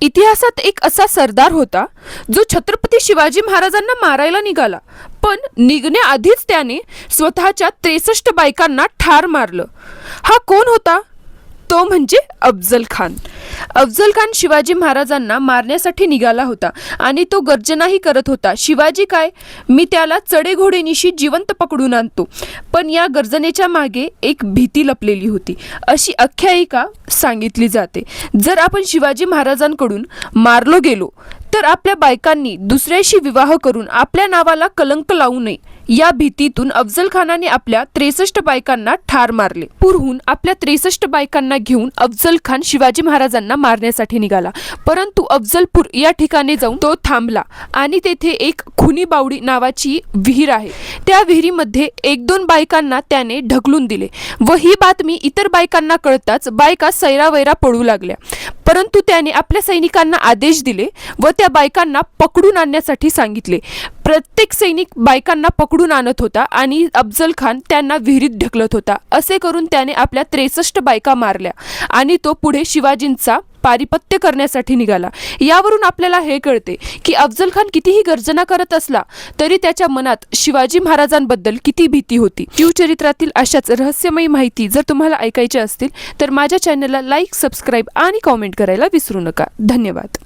इतिहासात एक असा सरदार होता जो छत्रपती शिवाजी महाराजांना मारायला निघाला, पण निघण्याआधीच त्याने स्वतःच्या 63 बायकांना ठार मारलं. हा कोण होता? तो म्हणजे अफजल खान. अफजल खान शिवाजी महाराजांना मारण्यासाठी निघाला होता आणि तो गर्जनाही करत होता, शिवाजी काय, मी त्याला चढेघोडेनिशी जिवंत पकडून आणतो. पण या गर्जनेच्या मागे एक भीती लपलेली होती, अशी आख्यायिका सांगितली जाते. जर आपण शिवाजी महाराजांकडून मारलो गेलो तर आपल्या बायकांनी दुसऱ्याशी विवाह करून आपल्या नावाला कलंक लावू नये, या भीतीतून अफजल खानाने आपल्या 63 बायकांना ठार मारले. पूरहून आपल्या 63 बायकांना घेऊन अफजल खान शिवाजी महाराजांना मारण्यासाठी निघाला. परंतु अफजलपूर या ठिकाणी जाऊन तो थांबला आणि तेथे एक खुनी बावडी नावाची विहीर आहे. त्या विहिरीमध्ये 1-2 बायकांना त्याने ढकलून दिले व ही बातमी इतर बायकांना कळताच बायका सैरावैरा पळू लागल्या. परंतु त्याने आपल्या सैनिकांना आदेश दिले व त्या बायकांना पकडून आणण्यासाठी सांगितले. प्रत्येक सैनिक बायकांना पकडून आणत होता आणि अफजल खान त्यांना विहिरीत ढकलत होता. असे करून त्याने आपल्या 63 बायका मारल्या आणि तो पुढे शिवाजींचा पारिपत्य करण्यासाठी निघाला. यावरून आपल्याला हे कळते की अफजल खान कितीही गर्जना करत असला तरी त्याच्या मनात शिवाजी महाराजांबद्दल किती भीती होती. शिवचरित्रातील अशाच रहस्यमयी माहिती जर तुम्हाला ऐकायची असतील तर माझ्या चॅनलला लाईक, सबस्क्राईब आणि कॉमेंट करायला विसरू नका. धन्यवाद.